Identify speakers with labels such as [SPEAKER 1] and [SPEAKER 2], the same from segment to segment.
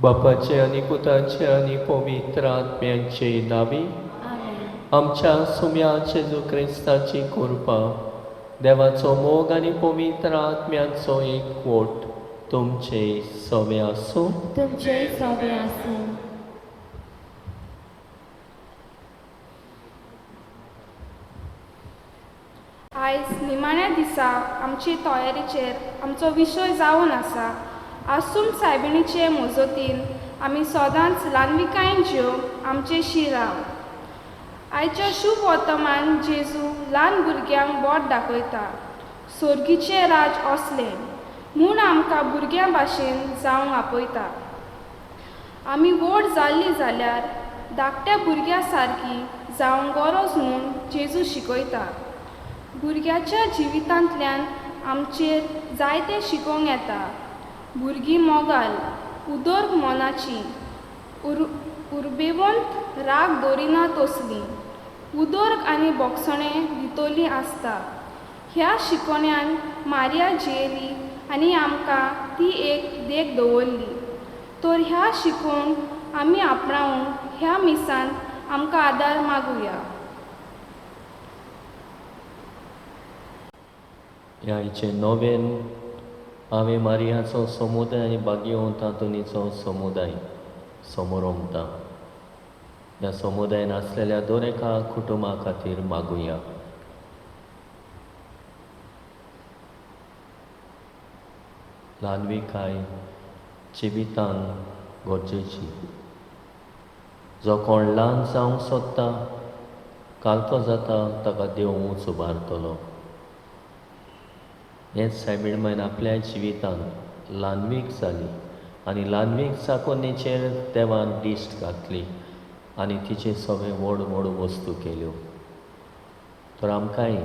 [SPEAKER 1] बापाचे आणि पुताचे आणि पवित्र आत्म्यांचे नावी आमच्या सुम्या जेजू क्रिस्ताची कृपा देवाचो मोग आणि पवित्र आत्म्यांचो एकवट तुमचे सवे आसूं.
[SPEAKER 2] तुमचे सवे आसूं.
[SPEAKER 3] आयज निमाण्या दिसा आमचे तयारीचेर आमचो विशय जावन आसा. आसूम सायबिणीचे मोजतीन आमी सदांच ल्हानविकायेन जेवंक आमचे शिराव. आयच्या शुभ वर्तमान जेजू ल्हान भुरग्यांक बोट दाखयता. सोर्गीचे राज असलें म्हूण आमकां भुरग्यां भाशेन जावंक आपयता. आमी व्हड जाल्लीं जाल्यार धाकट्या भुरग्यां सारकीं जावंक गरज म्हूण जेजू शिकयता. भुरग्याच्या जिवितांतल्यान आमचेर जायतें शिकोवंक येता. भुरगीं मोगाल, उदरग मोनाचीं, उर्बेवंत राग दवरिना तसलीं, उदरग आनी बोगसणें भितरलीं आसता. ह्या शिकोवण्यान मारिया जियेली आनी आमकां ती एक देख दवरली. तर ह्या शिकोवन आमी आपणावंक ह्या मिसान आमकां आदार मागुया.
[SPEAKER 1] ह्याचे नोवेन हांवें मारियाचो समुदाय आनी बागयो तातुनीचो समुदाय समोर ओंपता. ह्या समुदायान आसलेल्या दर एका कुटुंबा खातीर मागुया. ल्हानविकाय जिवितान गरजेची. जो कोण ल्हान जावंक सोदता कालतो जाता ताका देव उंच उबारतलो. हेच सायबीण आपल्या जिवितान ल्हानवीक जाली आनी ल्हानवीक साकोनीचेर देवान दिश्ट घातली आनी तिचे सगळे व्हड व्हड वस्तू केल्यो. तर आमकांय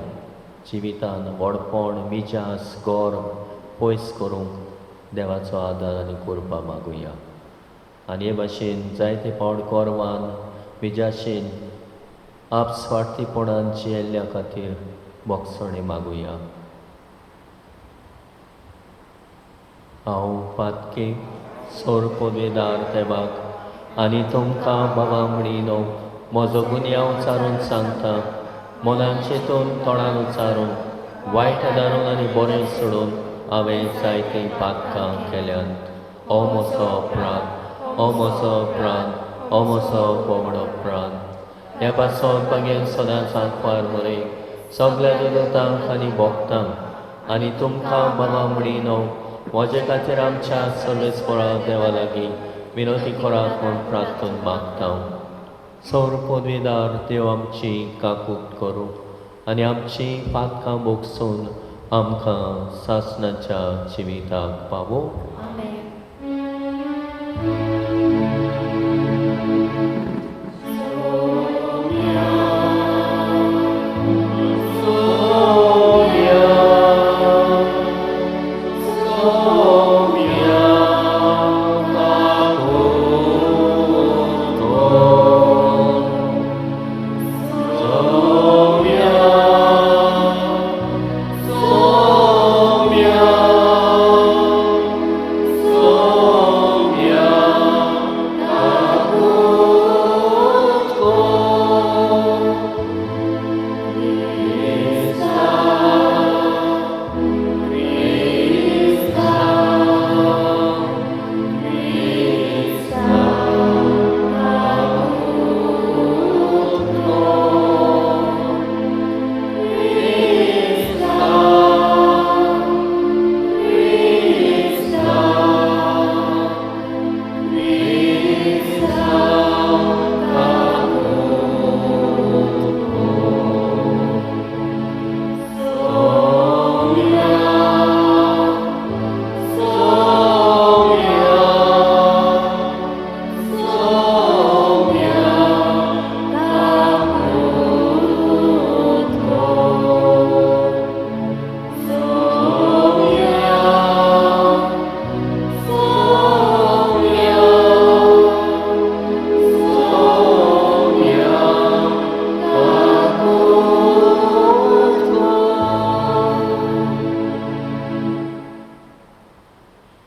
[SPEAKER 1] जिवितान व्हडपण मिजास गोर पयस करूंक देवाचो आदार आनी कृपा मागुया. आनी हे भाशेन जायते फावट गोरवान मिजाशेन आपस्वार्थीपणान जियेल्ल्या खातीर बोगसणे मागुया. हांव पातके सोर पदवेदार देवाक आनी तुमकां बाबामणीनो म्हजो गुन्यांव उचारून सांगता. मनान चिंतून तोंडान उचारून वायट दारून आनी बरें सोडून हांवें जायतीं पातकां केल्यांत. हो म्हजो प्राण, हो म्हजो प्राण, हो म्हजो बोगडो प्राण. हे पासत बागेन सदांच आंकवार मरे सगल्या दोतोरांक आनी भोगतांक आनी तुमकां बाबामणीनो म्हजे खातीर आमच्या सर्वेस्परा देवा लागीं विनोती करात म्हूण प्रार्थून मागता. सौर पदवीदार देव आमची काकूट करूं आनी आमची पातकां भोगसून आमकां सासणाच्या जिविताक पावो.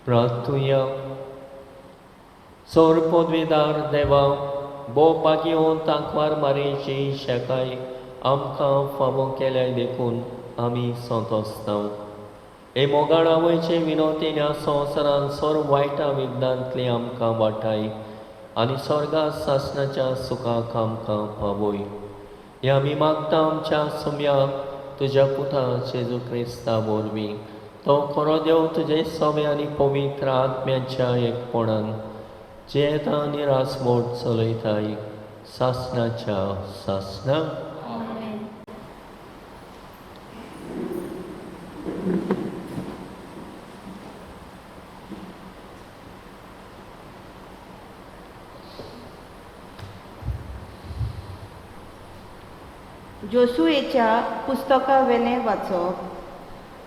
[SPEAKER 1] प्रार्थुया. सोर पदवीदार देवा, भोवपाक येवन तांकवार मारेची शेकाय आमकां फावो केल्या देखून आमी संतोसता. हे मोगाडा वयचे विनोतेन ह्या संवसारान सोर वायटा विघ्नांतली आमकां वाटाय आनी स्वर्गा सासणाच्या सुखाक आमकां पावय. हे आमी मागता आमच्या सुम्याक तुज्या पुता जेजू क्रिस्ता वरवीं. तो खरो देव तुजे सोबे आनी पवित्र आत्म्याच्या एकपणान जेता आनी रासमोट चलयताय सासणाच्या सासणा.
[SPEAKER 2] आमेन.
[SPEAKER 4] जोशुएच्या पुस्तका वेलें वाचप.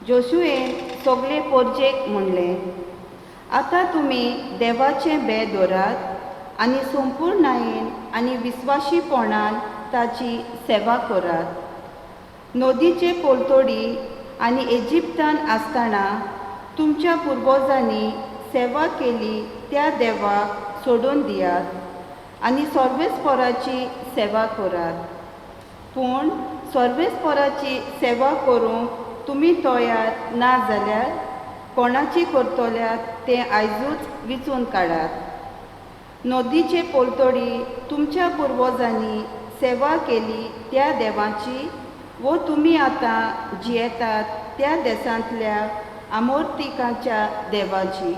[SPEAKER 4] जोशुएन सगळे पोरजेक म्हणलें, आतां तुमी देवाचें भे दवरात आनी संपूर्णायेन आनी विस्वाशीपणान ताची सेवा करात. नदीचे पोलतोडी आनी इजिप्तान आसतना तुमच्या पुर्वजांनी सेवा केली त्या देवाक सोडून दियात आनी सर्वेस्पराची सेवा करात. पूण सर्वेस्पराची सेवा करूंक तुमी तयार ना जाल्यार कोणाची करतल्यात तें आयजूच विचून काडात. नदीचे पोलतोडी तुमच्या पुर्वजांनी सेवा केली त्या देवाची वो तुमी आतां जियेतात त्या देशांतल्या अमोर्तिकांच्या देवाची.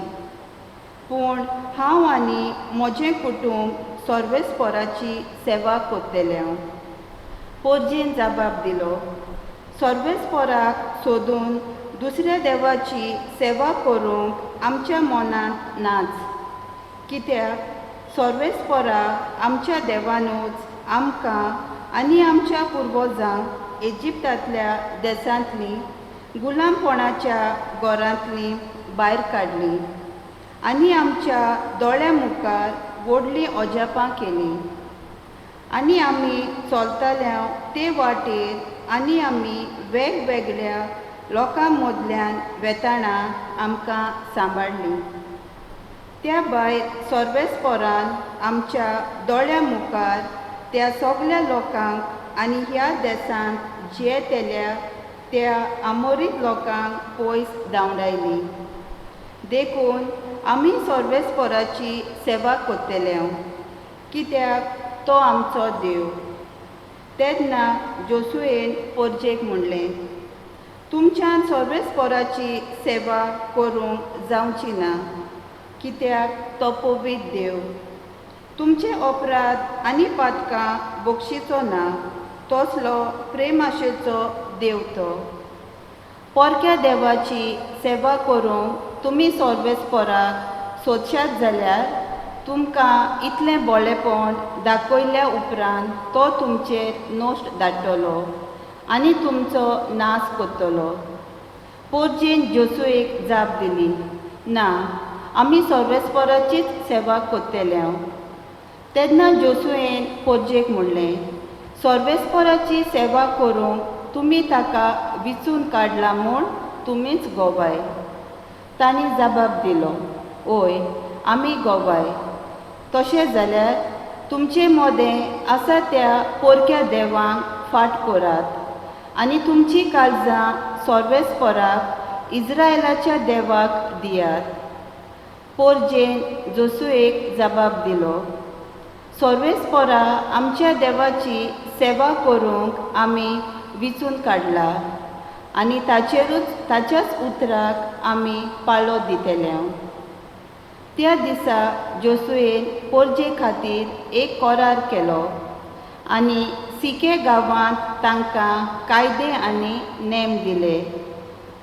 [SPEAKER 4] पूण हांव आनी म्हजें कुटूंब सर्वेस्पराची सेवा करतले. पोरजेन जबाब दिलो, सर्वेस्पराक सोदून दुसऱ्या देवाची सेवा करूंक आमच्या मनांत नाच. कित्याक सर्वेस्परा आमच्या देवानूच आमकां आनी आमच्या पुर्वजांक इजिप्तांतल्या देशांतली गुलामपणाच्या घरांतली भायर काडली आनी आमच्या दोळ्या मुखार व्हडलीं अजापां केलीं. आनी आमी चलताल्या ते वाटेर आनी आमी वेगवेगळ्या लोकां मदल्यान वेताना आमकां सांबाळली. त्या भायर सर्वेस्परान आमच्या दोळ्या मुखार त्या सगळ्या लोकांक आनी ह्या देशांत जियेतेल्या त्या अमोरीत लोकांक पयस धांवडायली. देखून आमी सर्वेस्पराची सेवा करतले, कित्याक तो आमचो देव. तेन्ना जोशुएन पोरजेक म्हणलें, तुमच्यान सर्वेस्पराची सेवा करूंक जावची ना, कित्याक तो पवित्र देव. तुमचे अपराध आनी पातकां बक्षिचो ना, तसलो प्रेमाशेचो देव तो. पोरक्या देवाची सेवा करूंक तुमी सर्वेस्पराक सोदशात जाल्यार तुमकां इतलें बोळेपण दाखयल्या उपरांत तो तुमचेर नोश्ट धाडटलो आनी तुमचो नाश करतलो. पोरजेन जोशुएक जाप दिली, ना, आमी सर्वेस्पराचीच सेवा करतले. तेन्ना जोशुएन पोरजेक म्हणलें, सर्वेस्पराची सेवा करूंक तुमी ताका विचून काडला म्हूण तुमीच गोवाय. तांणी जबाब दिलो, ओय, आमी गोवाय. तशें जाल्यार तुमचे मोदें आसा त्या पोरक्या देवांक फाट करात आनी तुमची काळजां सर्वेस्पराक इस्रायेलाच्या देवाक दियात. पोरजेन जोशुएक जबाब दिलो, सर्वेस्परा आमच्या देवाची सेवा करूंक आमी विचून काडला आनी ताच्याच उतराक आमी पाळो दितले. त्या दिसा जोशुएन पोरजे खातीर एक करार केलो आनी सिके गांवांत तांकां कायदे आनी नेम दिले.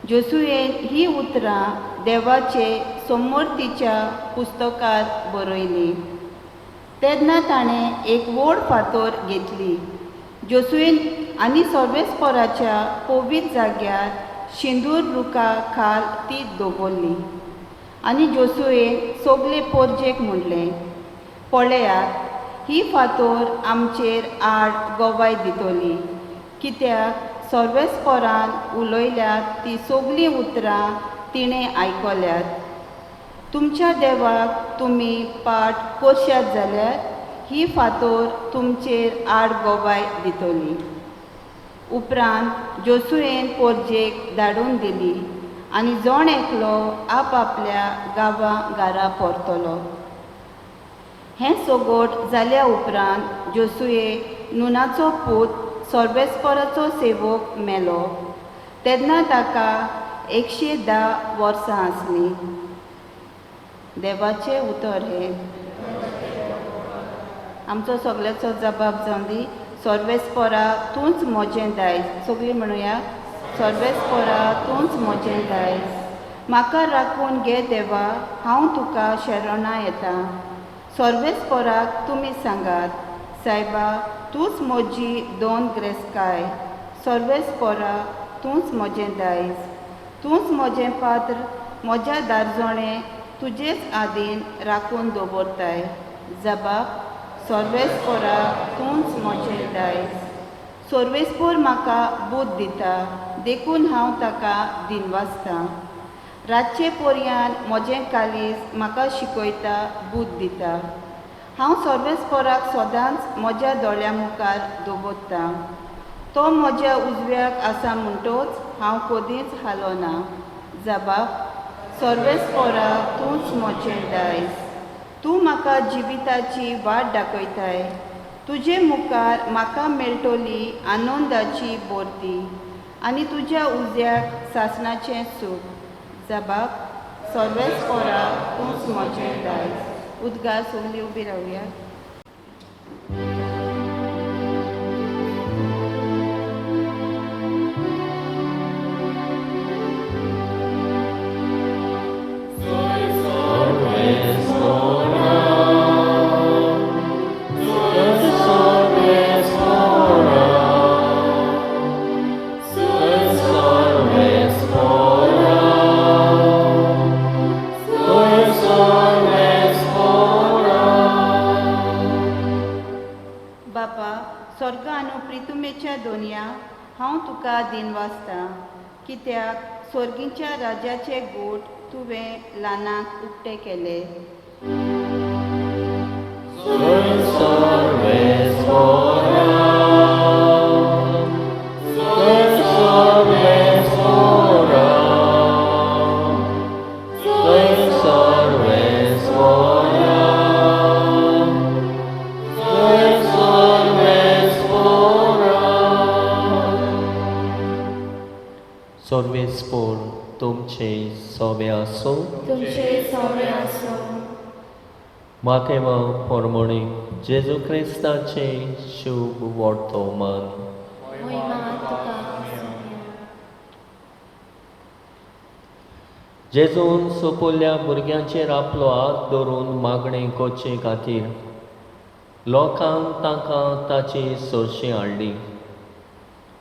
[SPEAKER 4] जोशुएन ही उतरां देवाचे समोर्तीच्या पुस्तकार बरयली. तेन्ना ताणें एक व्हड फातर घेतली. जोशुएन आनी सर्वेस्पराच्या पवित्र जाग्यार शिंदूर रुखा खाल ती दवरली. आनी जोशुएन सगळे पोरजेक म्हणलें, पळयात, ही फातर आमचेर आड गोवाय दितली, कित्याक सर्वेस्परान उलयल्यात ती सगळीं उतरां तिणें आयकल्यात. तुमच्या देवाक तुमी पाट करशात जाल्यार ही फातोर तुमचेर आड गोबाय दितली. उपरांत जोसुएन पोरजेक धाडून दिली आनी जोण एकलो आपआपल्या गांवा घरा परतलो. हें सोगोट जाल्या उपरांत जोसुए नुनाचो पूत सोर्बेस्पोराचो सेवक मेलो. तेन्ना ताका 110 वर्सां आसलीं. देवाचें उतर हे. आमचो सगळ्याचो जबाब जावन दी. सोर्बेस्पोरा तूंच म्हजें दायज. सगळीं म्हणुया, सोर्बेस्पोरा तूंच म्हजें दायज. म्हाका राखून घे देवा, हांव तुका शरणा येतां. सोर्बेस्पोराक तुमी सांगात, सायबा तूंच म्हजी 2 ग्रेस्काय. सोर्बेस्पोरा तूंच म्हजें दायज. तूंच म्हजें पात्र, म्हज्या दारजोणें तुजेच आदीन राखून दवरताय. जबाब, सोर्बेस्पोरा तूंच म्हजें दायज. सोर्बेस्पोर म्हाका बूद दिता, देखून हांव ताका दिनवासतां. रातचे पोरयान म्हजें कालीज म्हाका शिकयता, बूद दिता. हांव सोर्बेस्पोराक सदांच म्हज्या दोळ्या मुखार दवरतां. तो म्हज्या उजव्याक आसा म्हणटोच हांव कदींच हालोना. जबाब, सोर्बेस्पोरा तूंच म्हजें दायज. तूं म्हाका जिविताची वाट दाखयताय. तुजे मुखार म्हाका मेळटली आनंदाची बोरती आनी तुज्या उज्याक सासणाचें सूख. जबाब, सोर्बेस्पोरा तूंच म्हजें दायज. उदगार सगळीं उबी रावया. बापा, स्वर्ग आनी प्रितुमेच्या दोनया, हांव तुका दिनवासतां. कित्याक स्वर्गीच्या राजाचे गोठ तुवें ल्हानाक उक्ते केले.
[SPEAKER 1] सोर्बेस्पोर तुमचे सोबे आसूं.
[SPEAKER 2] तुमचे सोबे आसूं.
[SPEAKER 1] मातेव पोरमोणी जेजू क्रिस्ताचे शुभ वर्तमान.
[SPEAKER 2] महिमा तुका.
[SPEAKER 1] जेजून सोपुल्ल्या भुरग्यांचेर आपलो हात दवरून मागणें करचे खातीर लोकांक तांकां ताची सोरशी हाडली.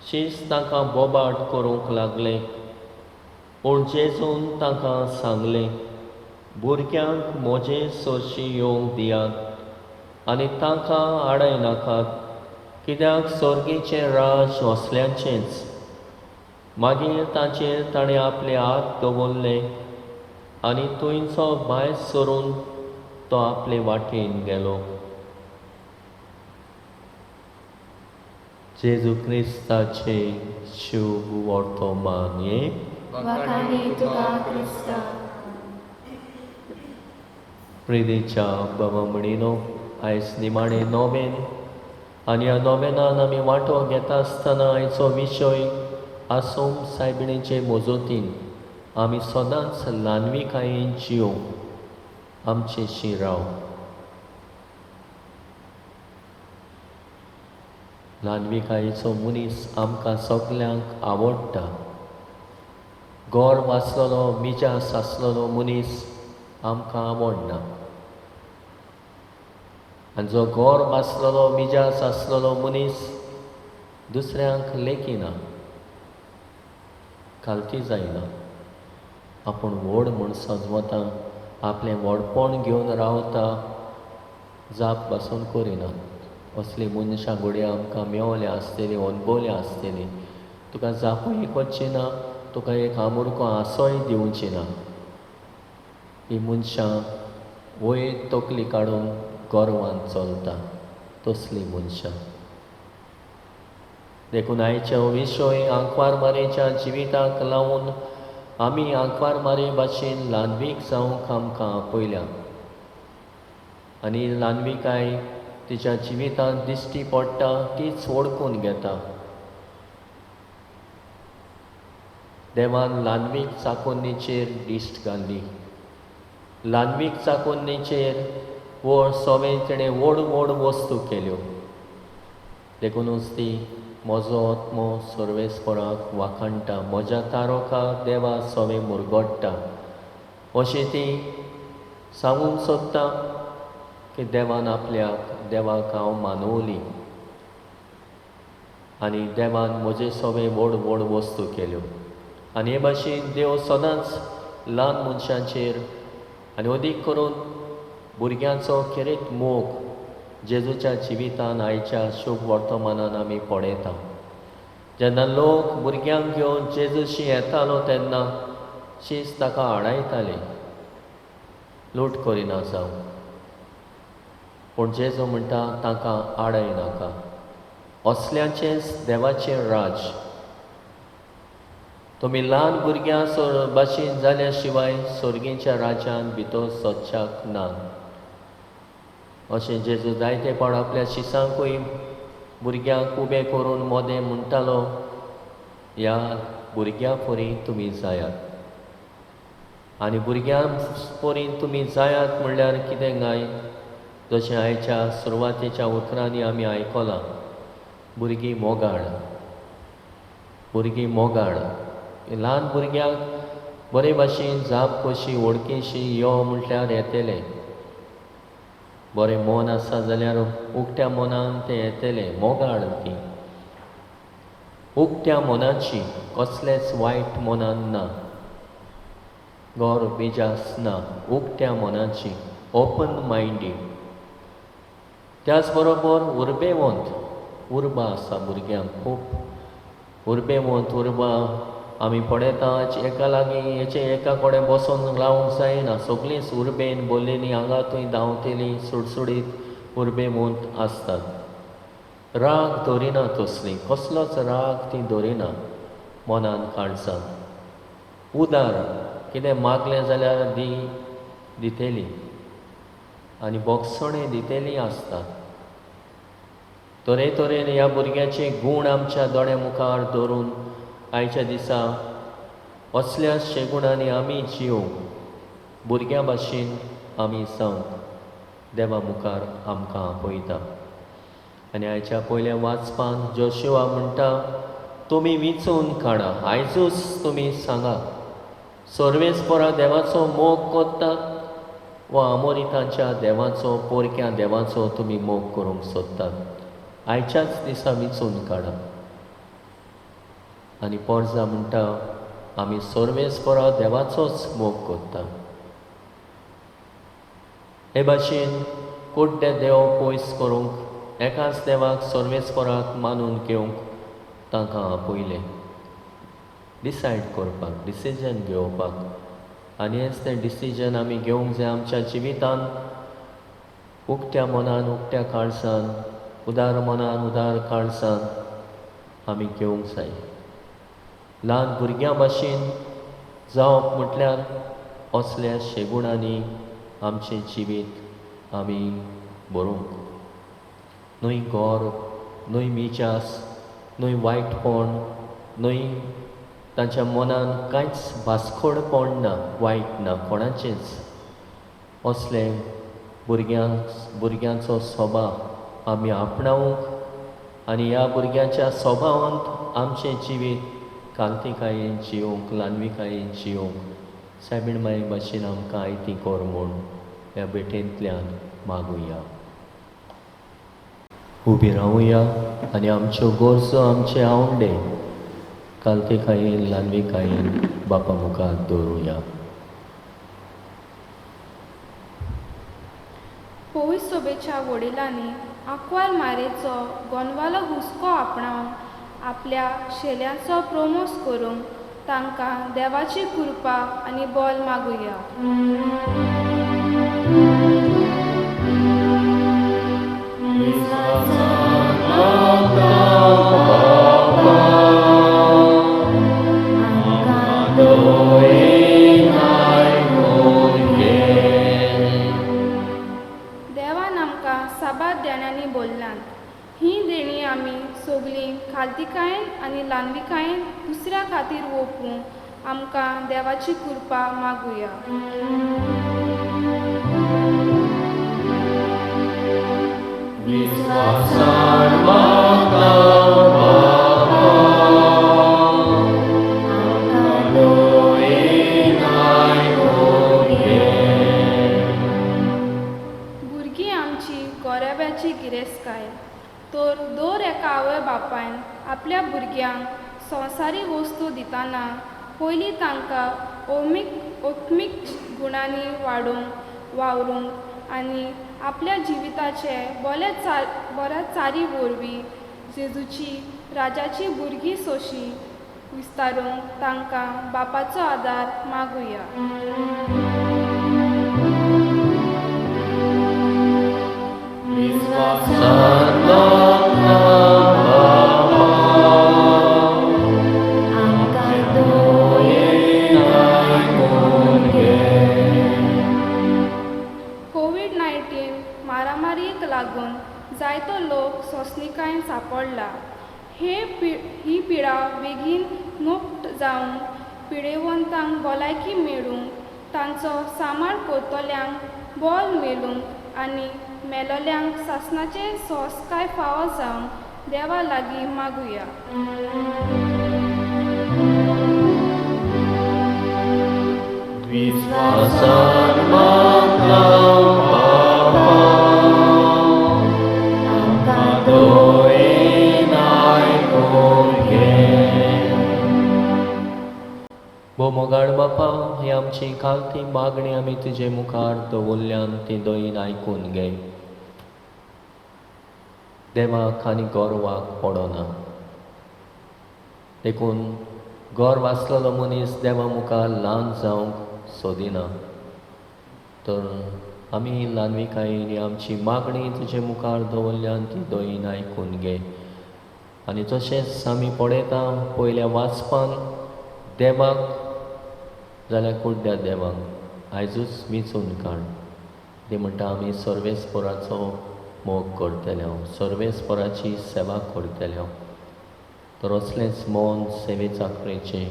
[SPEAKER 1] शीस तांकां बोबाट करूंक लागलें. पूण जेजून तांकां सांगलें, भुरग्यांक म्हजे सोरशी येवंक दियात आनी तांकां आडायनाकात, कित्याक स्वर्गीचें राज असल्यांचेंच. मागीर तांचेर ताणें आपले हात दवरले आनी थंयचो भायर सरून तो आपले वाटेन गेलो. जेजू क्रिस्ताचे शुभ वर्तमान.
[SPEAKER 2] वखाणी तुका क्रिस्ता.
[SPEAKER 1] प्रिदेच्या बाबा म्हणिनो, आयज निमाणें नोवेन आनी ह्या नोवेनान आमी वांटो घेता आसतना आयचो विशय आसोम सायबिणीचे मोजोतीन आमी सदांच ल्हानविकायेन जियोंक आमचे शिराव. ल्हानविकायेचो मनीस आमकां सगल्यांक आवडटा. गोर वाचलेलो मिजास आसलेलो मनीस आमकां आवडना. आनी जो गोर वाचलेलो मिजास आसलेलो मनीस दुसऱ्यांक लेखिना, खालती जायना. आपूण व्हड म्हूण सजवता, आपलें व्हडपण घेवन रावता, जाप पासून करिना. असली मनशां घोडये आमकां मेवले आसतली, अणभवले आसतली. तुका जापूय करची ना, तुका एक आमुडको आसोय दिवची ना. ही मनशां वयर तकली काडून गोरवान चलता तसली मनशां. देखून आयच्या विशय आंकवार मारेच्या जिविताक लावून आमी आंकवार मारे भाशेन ल्हानवीक जावंक आमकां आपयल्या. आनी ल्हानविकाय तिच्या जिवितांत दिश्टी पडटा तीच ओळखून घेता. देवान ल्हानवीक चाकोन्नीचेर दिश्ट घाल्ली. ल्हानवीक चाकोन्नीचेर सगळे तिणें व्हड व्हड वस्तू केल्यो. देखूनच ती म्हजो आत्मो सर्वेस्पराक वाखाणटा, म्हज्या तारोका देवा सवे मुरगोडटा. अशी ती सांगूंक सोदता की देवान देवाक हांव मानवली आनी देवान म्हजे सगळे व्हड व्हड वस्तू केल्यो. आनी हे भाशेन देव सदांच ल्हान मनशांचेर आनी अदीक करून भुरग्यांचो खेरीत मोग जेजूच्या जिवितान आयच्या शुभ वर्तमानान आमी पळयता. जेन्ना लोक भुरग्यांक घेवन जेजूशी येतालो तेन्ना शीच ताका आडायताले, लूट करिना जावं. पूण जेजू म्हणटा ताका आडायनाका. असल्याचेंच देवाचें राज. तुमी ल्हान भुरग्यां भाशेन जाल्या शिवाय सर्गेच्या राज्यान भितर सोदच्याक ना. अशें जेजू जायते पावट आपल्या शिसांकूय भुरग्यांक उबें करून मोदें म्हणटालो, ह्या भुरग्यां परी तुमी जायात. आनी भुरग्यां परी तुमी जायात म्हणल्यार कितें काय, जशें आयच्या सुरवातेच्या उतरांनी आमी आयकलां, भुरगीं मोगाळ. भुरगीं मोगाळ. ल्हान भुरग्यांक बरे भाशेन जाप कशी वळखीशी यो म्हटल्यार येतले. बरें मन आसा जाल्यार उक्त्या मनान ते येतले. मोगाळ ती उक्त्या मनाची, कसलेच वायट मनान ना, गोर बेजास ना, उक्त्या मनाची, ओपन मायंडेड. त्याच बरोबर उर्बेवंत उर्बा आसा भुरग्यांक खूब. उर्बेवंत उर्बा आमी पळयता एका लागीं एका कडेन बसोन रावंक जायना. सगळींच उर्बेन बोल्लेलीं आंगातूय धांवतेलीं सुडसुडीत उर्बेवंत आसतात. राग धरिना तसलीं, कसलोच राग ती धरिना मनान काळजान. उदार, कितें मागलें जाल्यार दितेलीं आनी बोगसणें दितेलीं आसता. तरेतरेन ह्या भुरग्याचे गूण आमच्या दोळ्या मुखार दवरून आयच्या दिसा असल्या शेगुणांनी आमी जिवंक, भुरग्यां भाशेन आमी जावंक देवा मुखार आमकां आपयता. आनी आयच्या पयल्या वाचपान जोशुआ म्हणटा, तुमी विचून काडा. आयजूच तुमी सांगा, सर्वेस्परा देवाचो मोग कोत्तात वा अमोरितांच्या देवाचो, पोरक्या देवाचो तुमी मोग करूंक सोदतात. आयच्याच दिसा विचून काडा. आनी पोरजा म्हणटा, आमी सर्वेस्परा देवाचोच मोग कोत्ता. हे भाशेन कुड्डे देव पयस करूंक, एकाच देवाक सर्वेस्पराक मानून घेवंक ताका आपयलें. डिसायड करपाक, डिसिजन घेवपाक. आनी हेच तें डिसिजन आमी घेवंक जाय आमच्या जिवितान. उक्त्या मनान, उक्त्या काळजान, उदार मनान, उदार काळजान आमी घेवंक जाय. ल्हान भुरग्यां भाशेन जावप म्हटल्यार असल्या शेगुणांनी आमचें जिवीत आमी भरूंक. न्हय गोर, न्हय मिजास, न्हय वायटपण, न्हय तांच्या मनान कांयच भासखोडपण ना, वायट ना कोणाचेंच. असले भुरग्यांचो स्वभाव आमी आपणावंक आनी ह्या भुरग्यांच्या स्वभावांत आमचें जिवीत कांतिकायेन जिवंक, ल्हानविकायेन जिवंक सायबीण माय भाशेन आमकां आयती कोर म्हूण ह्या भेटेंतल्यान मागुया. उबी रावुया आनी आमच्यो गरजो, आमचे आवंडे कांतिकायेन, ल्हानविकायेन बापा मुखार दवरुया.
[SPEAKER 3] पवित्र सभेच्या वडिलांनी आंकवार मारेचो गोंदवालो हुस्को आपणावन आपल्या शेल्यांचो प्रोमोस करूंक तांकां देवाची कृपा आनी बल मागुया. देवान आमकां साबार देण्यांनी भरल्यात. ही देणी आमी सगळीं खालतिकायेन आनी ल्हानविकायेन दुसऱ्या खातीर ओंपूंक आमकां देवाची कृपा मागुया. भुरगीं आमची गोरेब्याची गिरेस्तकाय. तर दर एका आवय बापायन आपल्या भुरग्यांक संवसारी वस्तू दितना पयलीं तांकां ओत्मीक गुणांनी वावरूंक आनी आपल्या जिविताचे बऱ्या चारी वरवीं जेजूची राजाची भुरगीं सोशी विस्तारूंक तांकां बापाचो आदार मागुया. कोविड-19 मारामारीक लागून जायतो लोक सोंसणिकायेन सांपडला. ही पिडा बेगीन मुक्त जावन पिडेवंतांक भलायकी मेळूंक, तांचो सांबाळ करतल्यांक बळ मेळूंक आनी मेलोल्यांक सासणाचे सोंसकाय फावो जावंक देवा लागीं मागुया.
[SPEAKER 1] मोगाड बापा, ही आमची खालती मागणी आमी तुजे मुखार दवरल्यान ती दोयीन आयकून घे. देवाक आनी गोरवाक पडना. देखून गोरव आसलेलो मनीस देवा मुखार ल्हान जावंक सोदिना. तर आमी ल्हानविकायेन आमची मागणी तुजे मुखार दवरल्यान ती दोयीन आयकून घे. आनी तशेंच आमी पळयता पयल्या वाचपान देवाक जाल्यार कुड्ड्या देवाक आयजूच विचून काड. ते म्हणटा आमी सर्वेस्पराचो मोग करतले हांव, सर्वेस्पराची सेवा करतले हांव. तर असलेंच मौन सेवे चाकरेचे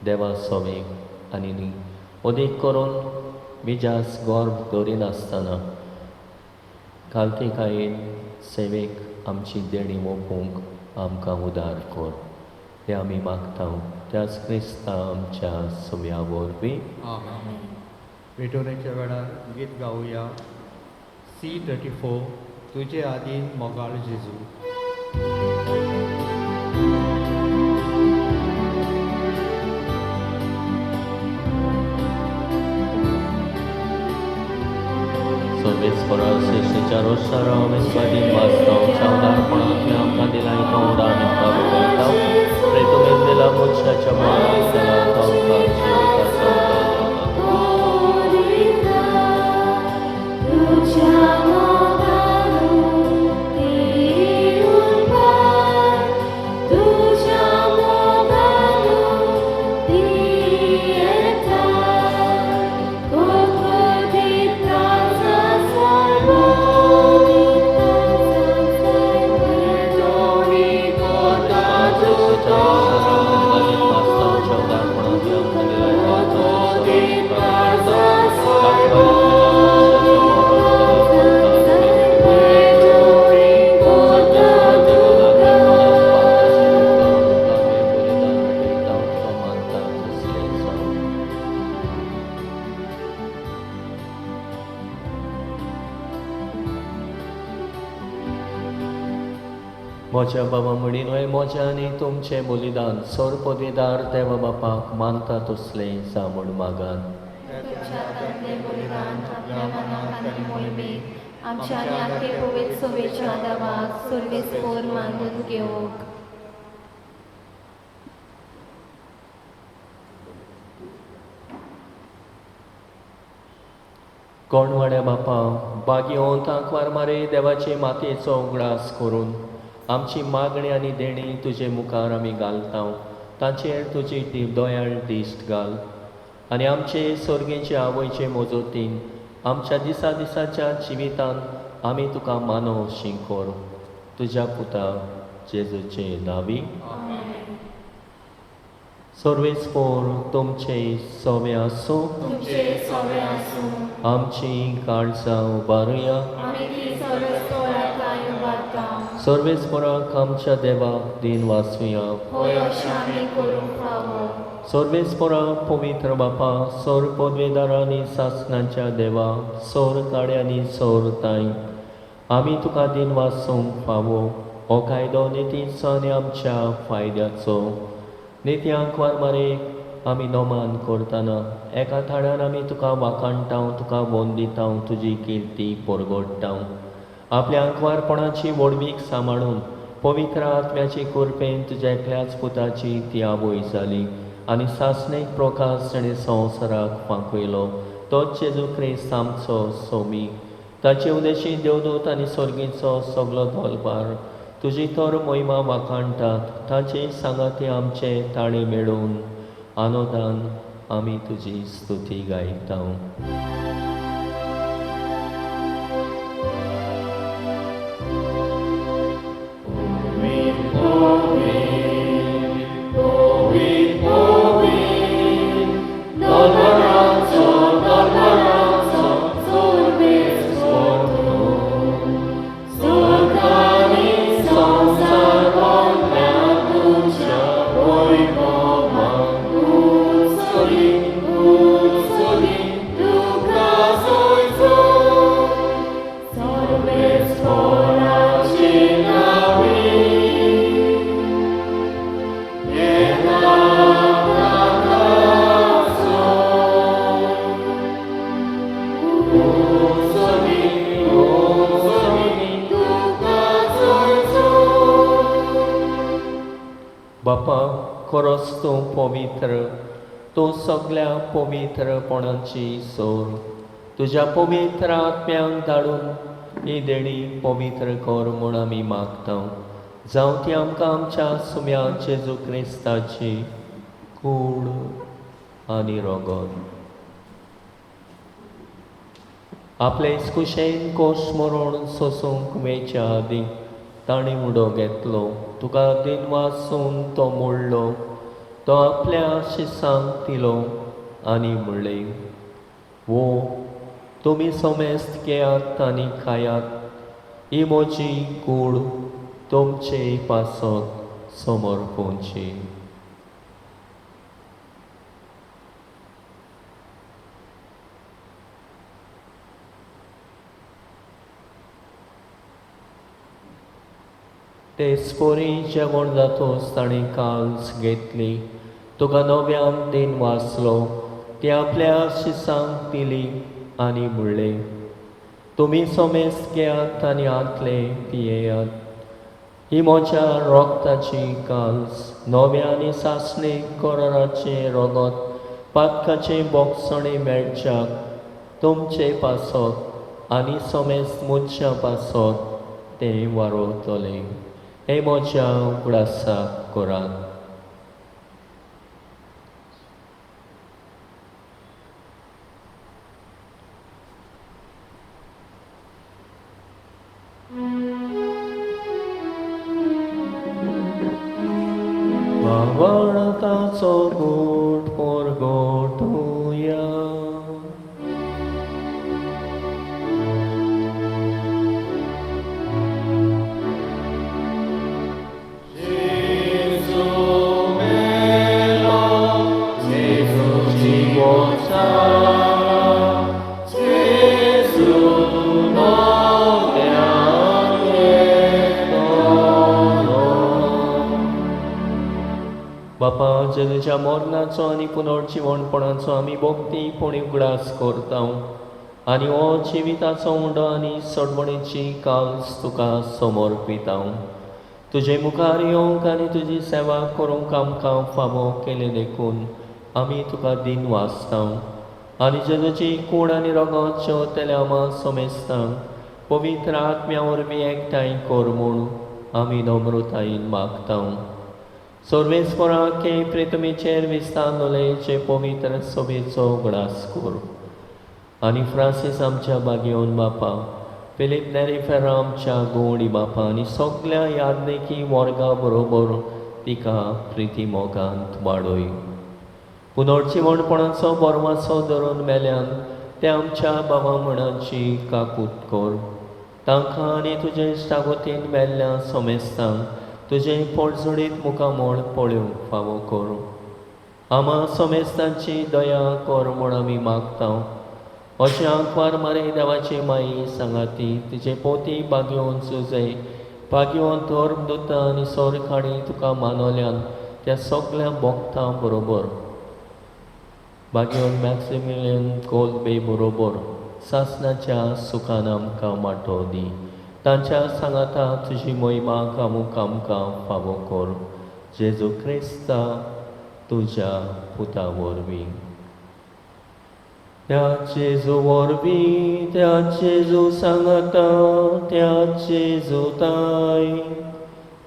[SPEAKER 1] देवा सोवेक आनी अदीक करून बिजास गोर्ब दवरिनासतना घालतीकायेन सेवेक आमची देणी ओंपूंक आमकां उदार कर. हे आमी मागता त्याच क्रिस्ता आमच्या सव्या वरवीं.
[SPEAKER 5] भेटोवणेच्या वेळार गीत गावया. C34 तुजे आदीन मोगाळ जेजू.
[SPEAKER 1] सर्वेस्परा श्रेष्ठीच्या रोषार हांवें स्वाधीन वाचता. चावदारपणांतले आमकां दिलाय तो उडान आमकां विवरता. रे तुवें दिला मोक्षाच्या मार्गाक केला तो आमकां जिविताचो म्हज्या बाबा म्हणीन वय म्हज्या आनी तुमचें बलिदान सोर पदवीदार देवा बापाक मानता तसलें जामून मागात.
[SPEAKER 2] तुझ्या तंदे बलिदान आपल्या मनाक आनी मोहिमेक आमच्या आनी आख्खे पवित्र सभेच्या देवाक सर्वेस्पोर मानून घेवंक.
[SPEAKER 1] कोणवाड्या बापा बागयो तांकवार मारे देवाचे मातयेचो उगडास करून आमची मागणी आनी देणी तुजे मुखार आमी घालता ताचेर तुजी दोयाळ दिश्ट घाल आनी आमचे सर्गेचे आवयचे मोजोतीन आमच्या दिसा दिसाच्या जिवितांत आमी तुका मानो शिंकोर तुज्या पुता जेजूचे नावी सर्वेस्पोर तुमचे सोवे आसूं
[SPEAKER 2] तुमचे सवे आसूं
[SPEAKER 1] आमची काळजां उबारुया
[SPEAKER 2] आमी ती सर्वेस्पराकाय उबारता
[SPEAKER 1] सर्वेस्पोराक आमच्या देवाक दिन वाचुया
[SPEAKER 2] होय अशें आमी करूंक फावो
[SPEAKER 1] सर्वेस्पोरा पवित्र बापा सोर पदवेदारांनी सासणाच्या देवा सोर काड्यांनी सोर ताई आमी तुका दिन वाचूंक फावो हो कायदो नितीचो आनी आमच्या फायद्याचो नित्यांक वार मारेक आमी नोमान करतना एका थाळ्यान आमी तुका वाखाणटा तुका वंदिता तुजी किर्ती परगडटा आपल्या अंकवारपणाची वडवीक सांबाळून पवित्र आत्म्याची कुरपेन तुज्या एकल्याच पुताची ती आवय जाली आनी सासणेक प्रकाश ताणें संवसाराक फांकयलो तोच जेजू क्रिस्त आमचो सोमी ताचे उदेशी देवदूत आनी सर्गीचो सगलो दलबार तुजी तर मोहिमा वाखाणटात ताचे सांगाती आमचे ताळे मेळून आनोदान आमी तुजी स्तुती गायता बापा खरोच तूं पवित्र तूं सगळ्या पवित्रपणाची सोर तुज्या पवित्र आत्म्यांक धाडून ही देणी पवित्र कर म्हूण आमी मागता जावं ती आमकां आमच्या सुम्या जेजू क्रिस्ताची कूड आनी रोगोत आपले इस्कुशेन कोश मरोण सोसूंक वेच्या आदीं ताणें उडो घेतलो तुका दिन वाचून तो मोडलो तो आपल्या शिसांक दिलो आनी म्हणलें वो तुमी सोमेस्त घेयात आनी खायात ही म्हजी कूड तुमचे पासत समर्पूंची ते स्पोरी जेवण जातोच ताणें काल्स घेतली तुका नव्यान दिन वाचलो ती आपल्या शिसांक दिली आनी म्हणलें तुमी सोमेस्त घेयात आनी आतले पियेयात ही म्हज्या रोगताची काल्स नव्या आनी सासणे कराराचे रोगत पातकाचे बोगसणे मेळच्याक तुमचे पासत आनी सोमेस्त मुच्या पासत तें वारोतले हे म्हज्या उगडासाक करात वावळताचो गोट परगटुया बापा जेजूच्या मरणाचो आनी पुनर्जिवणपणाचो आमी भोक्तीपणी उगडास करता आनी हो जिविताचो उंडो आनी सडवणेची काल्स तुका समर्पिता तुजे मुखार येवंक आनी तुजी सेवा करूंक आमकां फावो केले देखून आमी तुका दिन वाचता आनी जेजूची कूड आनी रगत शेवतले आमा सोमेस्तांक पवित्र आत्म्या वरवीं एकठांय कोर म्हूण आमी नम्रतायेन मागता. सर्वेस्परा के प्रितमेचेर विस्तारलोलेचे पवित्र सोबेचो उगडास कोर. आनी फ्रांसीस आमच्या बागेवन बापा, फिलीप नेरी फेर्रा आमच्या गोडी बापा आनी सगल्या यादनेकी वर्गा बरोबर तिका प्रिती मोगांत वाडोय. पुनर्जीवणपणाचो बोरमाचो धरून मेल्यान ते आमच्या बाबा मणाची काकूट कोर. तांकां आनी तुजे इश्टागोतीन मेल्ल्या सोमेस्तांक तुजे पडझडीत मुखामोळ पळोवंक फावो कोर. आमा सोमेस्तांची दया कोर म्हूण आमी मागता. अशें आंकवार मारे देवाची माई सांगाती तिचे पोती बागेवन सुजय बागेवन धर्म दोता आनी सोरखाणी तुका मानवल्यान त्या सगळ्या भक्तां बरोबर बागेवन मॅक्सिमिलियन कोलबे बरोबर सासणाच्या सुखान आमकां माटो दी. तांच्या सांगाता तुजी मोहिमाक आमकां फावो कोर. जेजू क्रिस्ता तुज्या पुता वरवीं. त्या जेजू वरवीं त्या जेजू सांगाता त्या जेजू ताय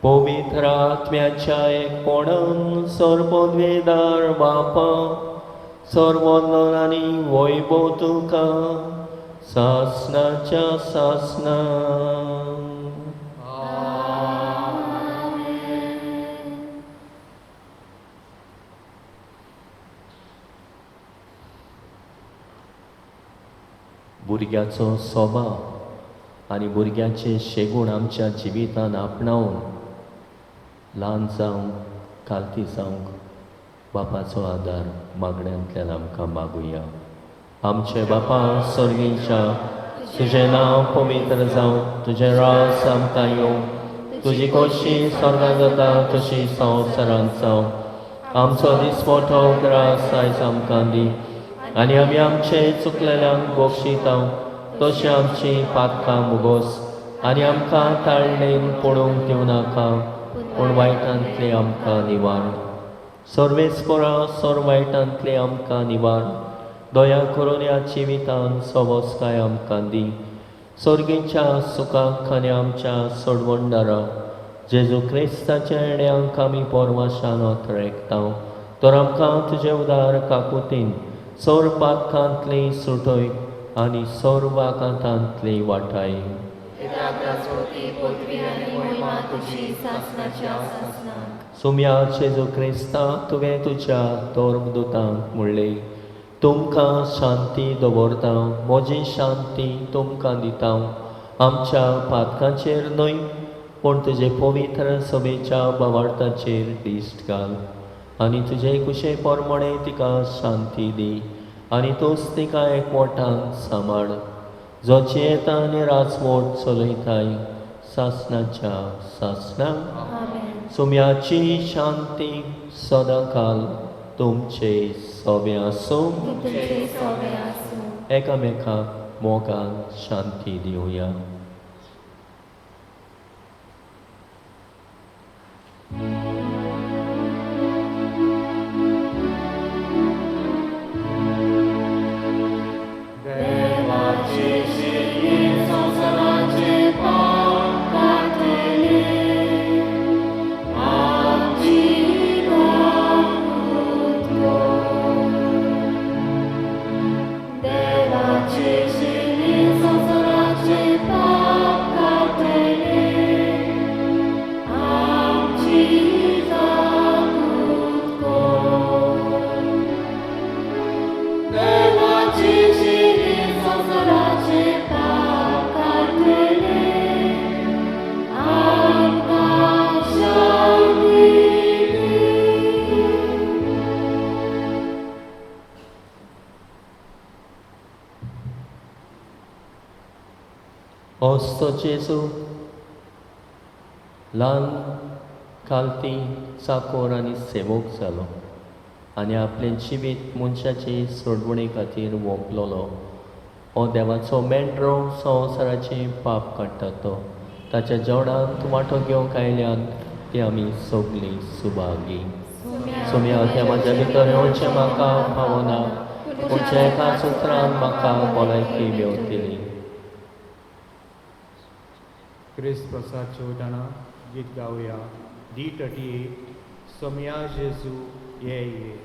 [SPEAKER 1] पवित्र आत्म्याच्या एकपणान सर्वोद्वेदार बापा सर्वोन्नत आनी वैभव तुका सासणाच्या सासणान. भुरग्याचो स्वभाव आनी भुरग्याचे शेगूण आमच्या जिवितान आपणावन ल्हान जावंक कालती जावंक बापाचो आदार मागण्यांतल्यान आमकां मागुया. आमचे बापा स्वर्गीच्या तुजें नांव पवित्र जावं, तुजें रास आमकां येवं, तुजी खोशी स्वर्गांत जाता तशी संवसारांत जावं. आमचो दिसपटो ग्रास आयज आमकां दी आनी आमी आमचे चुकलेल्यांक बक्षिता तशें आमची पातकां मुगोस आनी आमकां ताळणेन पडूंक दिवं नाका पूण वायटांतले आमकां निवार. सर्वेस्परा सर वायटांतले आमकां निवार. दया करून ह्या जिवितान सवस्काय आमकां दी. सर्गीच्या सुखाक आनी आमच्या सोडवणदारा जेजू क्रिस्ताच्या येण्याक आमी परमाशान ओतरेकता. तर आमकां तुजे उदार काकुतीन सौर पातकांतली सुटय आनी सौर वाकांतांतली वाटाय. सुम्या जेजू क्रिस्ता तुवें तुज्या धर्मदूतांक म्हणलें तुमकां शांती दवरता, म्हजी शांती तुमकां दिता. आमच्या पातकांचेर न्हय पूण तुजे पवित्र सभेच्या बावार्थाचेर दिश्ट घाल आनी तुजे कुशे पोरमणे तिका शांती दी आनी तूंच तिका एकवटान सांबाळ. जो जियेता आनी राजवट चलयताय सासणाच्या सासणांक. सुम्याची शांती सदांकाल तुमचे सोबे आसूं. एकामेकाक मोगान शांती दिवया. असतो जेजू ल्हान कालती चाकोर आनी सेवक जालो आनी आपलें जिवीत मनशाची सोडवणे खातीर ओंपलोलो. हो देवाचो मेंढरो संवसाराचे पाप काडटा तो. ताच्या जेवणांत वांटो घेवंक आयल्यान ती आमी सगळीं सुभागी. सुम्या त्या म्हाज्या भितर येवचें म्हाका फावना तुझ्या एका सुत्रान म्हाका भलायकी मेवतली.
[SPEAKER 5] क्रिस्त प्रसाद चोवताना गीत गावया D38 सोम्या जेजू ये ये.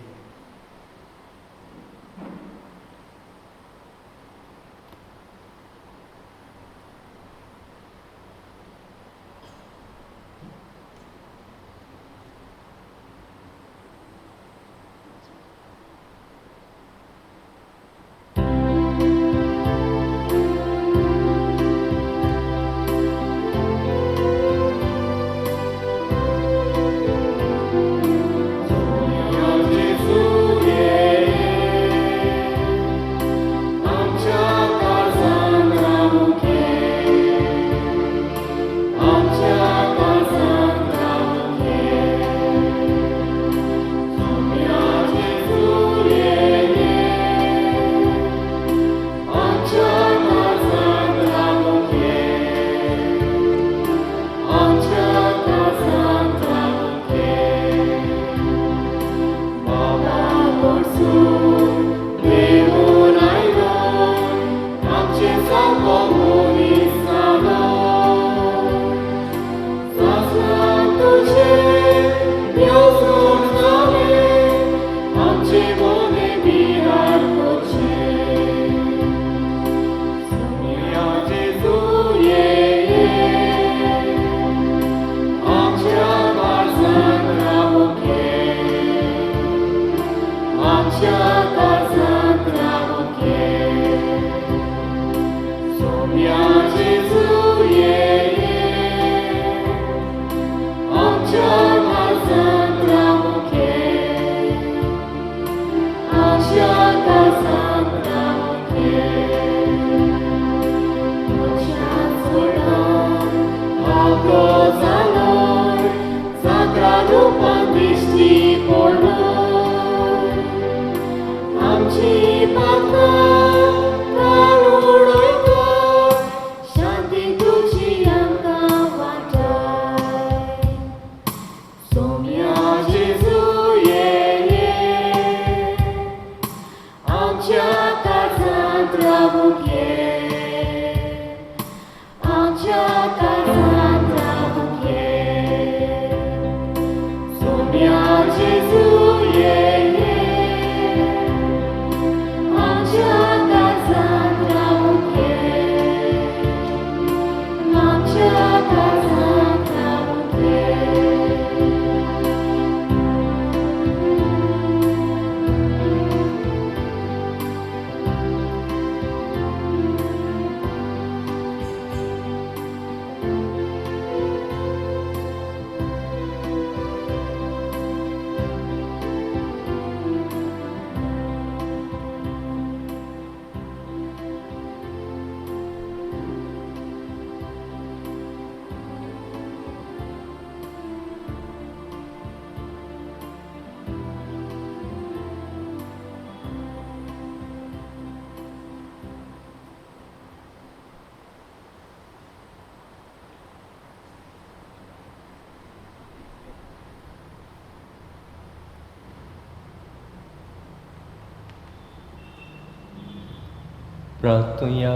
[SPEAKER 1] प्रार्थुया.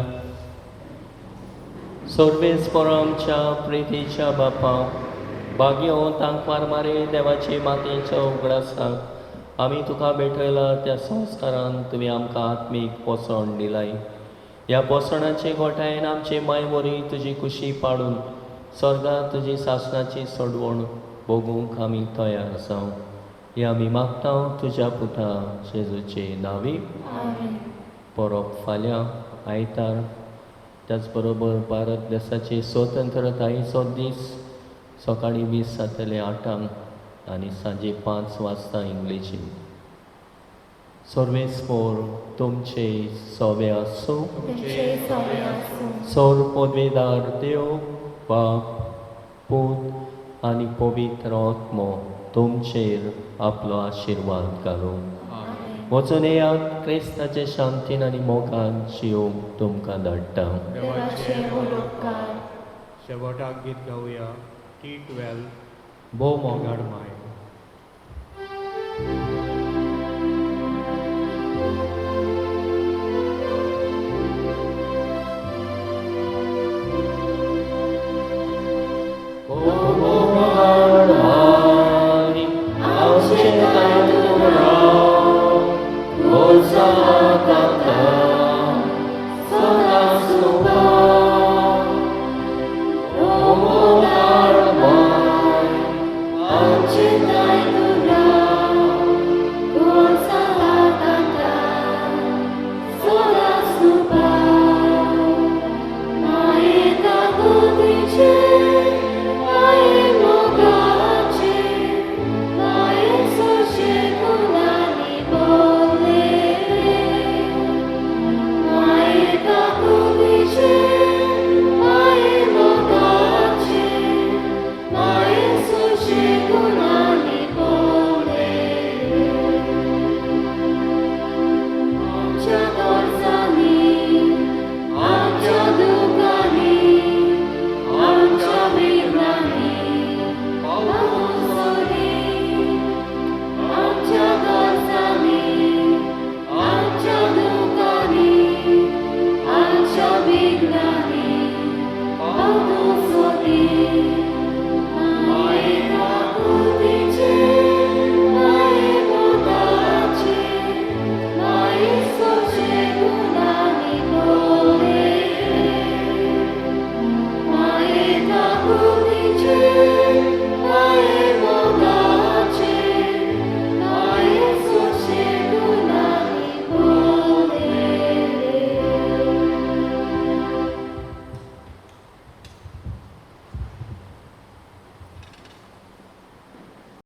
[SPEAKER 1] सर्वेस्पर आमच्या प्रितीच्या बापा, भाग्यो तांक मारमारे देवाची मातयेच्या उगडासाक आमी तुका भेटयला त्या संस्कारान तुवें आमकां आत्मीक पोसण दिलाय. ह्या पोसणाचे गोठायेन आमची मायबोरी तुजी कुशी पाडून स्वर्गांत तुजी सासणाची सडवण भोगूंक आमी तयार जावं. हे आमी मागता तुज्या पुता जेजूचे नांवी. परब फाल्यां आयतार, त्याच बरोबर भारत देशाची स्वतंत्रतायेचो दीस सकाळीं 20 जातले 8 आनी सांजे 5 वाजता इंग्लिशीन. सर्वेस्पर तुमचे सोवे आसूं. सौर पदवेदार देव बाप पूत आनी पवित्र आत्मो तुमचेर आपलो आशिर्वाद घालूं. वचून येयात, क्रिस्ताचे शांतीन आनी मोगान जिवंक तुमकां धाडटा.
[SPEAKER 5] शेवटाक गीत गावया T12 भोव मोगाड माय.